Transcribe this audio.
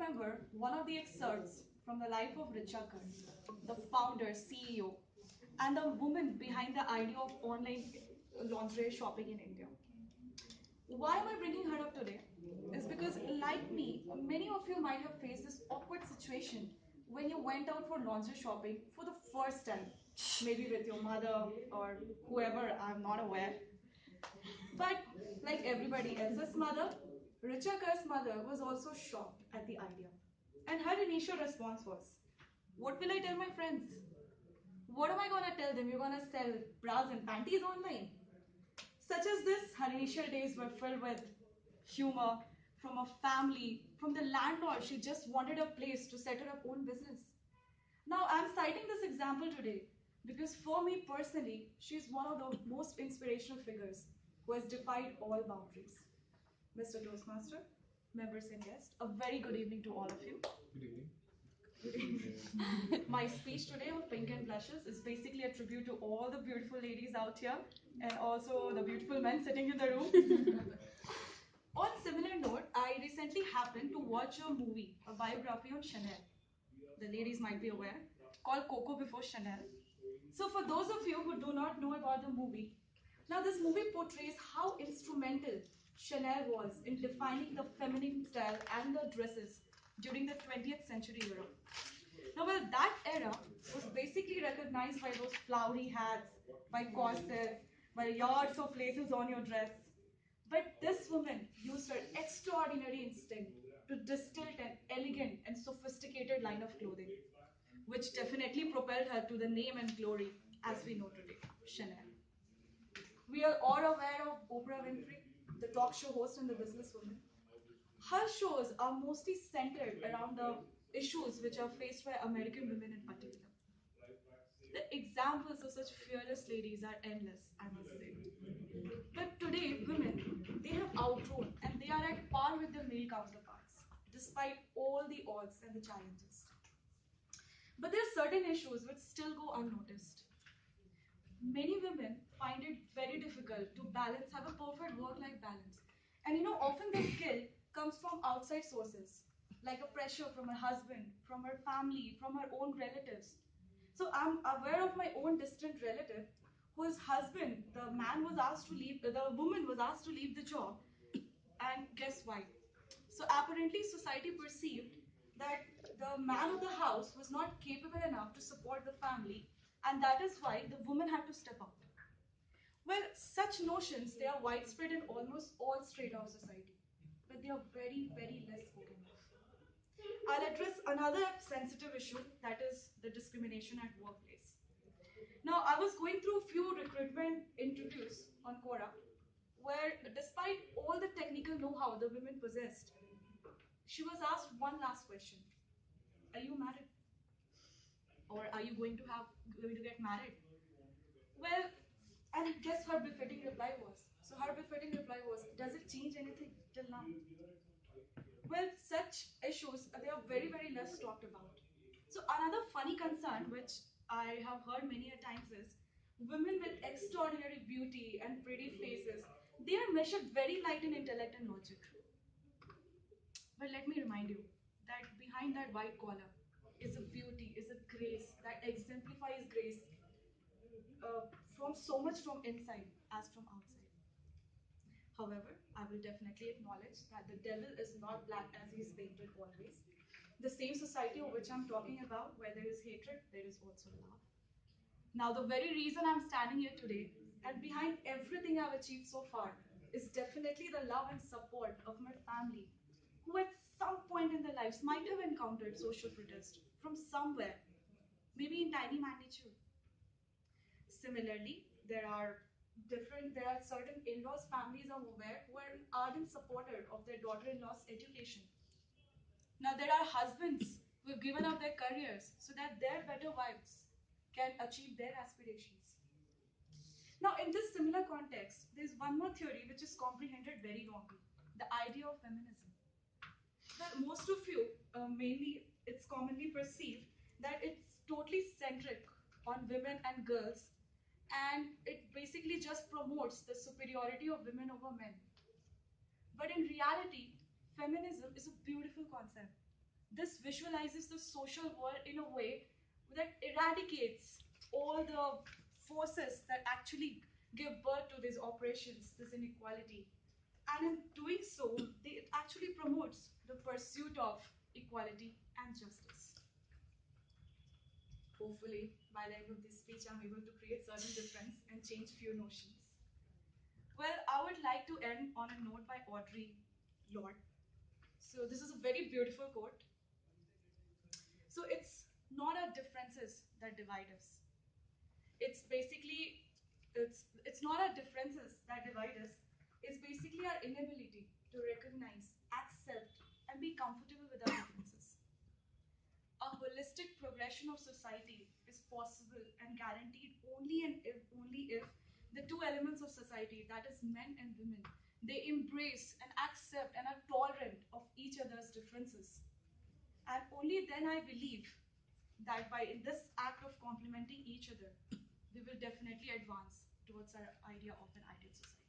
remember one of the excerpts from the life of Richa Kar, the founder, CEO, and the woman behind the idea of online lingerie shopping in India. Why am I bringing her up today? Is because, like me, many of you might have faced this awkward situation when you went out for lingerie shopping for the first time, maybe with your mother or whoever, I'm not aware. But like everybody else's mother, Richa Kar's mother was also shocked at the idea. And her initial response was, what will I tell my friends? What am I gonna tell them? You're gonna sell bras and panties online? Such as this, her initial days were filled with humor from a family, from the landlord. She just wanted a place to set her up own business. Now, I'm citing this example today because for me personally, she's one of the most inspirational figures who has defied all boundaries. Mr. Toastmaster, members and guests, a very good evening to all of you. Good evening. Good evening. My speech today of Pink and Blushes is basically a tribute to all the beautiful ladies out here and also the beautiful men sitting in the room. On similar note, I recently happened to watch a movie, a biography on Chanel. The ladies might be aware, called Coco Before Chanel. So for those of you who do not know about the movie, now this movie portrays how instrumental Chanel was in defining the feminine style and the dresses during the 20th century era. Now, well, that era was basically recognized by those flowery hats, by corsets, by yards of laces on your dress. But this woman used her extraordinary instinct to distill an elegant and sophisticated line of clothing, which definitely propelled her to the name and glory as we know today, Chanel. We are all aware of Oprah Winfrey, the talk show host and the businesswoman. Her shows are mostly centered around the issues which are faced by American women in particular. The examples of such fearless ladies are endless, I must say. But today, women, they have outgrown and they are at par with their male counterparts, despite all the odds and the challenges. But there are certain issues which still go unnoticed. Many women find it very difficult to balance, have a perfect work-life balance. And often the guilt comes from outside sources, like a pressure from her husband, from her family, from her own relatives. So I'm aware of my own distant relative whose husband, the man was asked to leave, the woman was asked to leave the job. And guess why? So apparently society perceived that the man of the house was not capable enough to support the family, and that is why the woman had to step up. Well, such notions, they are widespread in almost all strata of society, but they are very, very less spoken of. I'll address another sensitive issue, that is the discrimination at workplace. Now, I was going through a few recruitment interviews on Quora, where despite all the technical know-how the women possessed, she was asked one last question. Are you married? Or are you going to get married? Well, and guess her befitting reply was? So her befitting reply was, does it change anything till now? Well, such issues, they are very, very less talked about. So another funny concern which I have heard many a times is women with extraordinary beauty and pretty faces, they are measured very light in intellect and logic. But let me remind you that behind that white collar is a beauty, is a grace that exemplifies grace from so much from inside as from outside. However, I will definitely acknowledge that the devil is not black as he is painted always. The same society of which I'm talking about, where there is hatred, there is also love. Now, the very reason I'm standing here today, and behind everything I've achieved so far, is definitely the love and support of my family, who at some point in their lives might have encountered social protest from somewhere, maybe in tiny magnitude. Similarly, there are certain in-laws families I'm aware who are an ardent supporter of their daughter-in-law's education. Now there are husbands who have given up their careers so that their better wives can achieve their aspirations. Now in this similar context, there is one more theory which is comprehended very wrongly, the idea of feminism. That most of you, mainly it's commonly perceived that it's totally centric on women and girls, and it basically just promotes the superiority of women over men. But in reality, feminism is a beautiful concept. This visualizes the social world in a way that eradicates all the forces that actually give birth to these oppressions, this inequality. And in doing so, it actually promotes the pursuit of equality and justice. Hopefully, by the end of this speech, I'm able to create certain difference and change few notions. Well, I would like to end on a note by Audre Lorde. So this is a very beautiful quote. So it's not our differences that divide us. It's basically it's not our differences that divide us. It's basically our inability to recognize, accept, and be comfortable with our differences. A holistic progression of society is possible and guaranteed only if the two elements of society, that is men and women, they embrace and accept and are tolerant of each other's differences. And only then I believe that by this act of complementing each other, we will definitely advance towards our idea of an ideal society.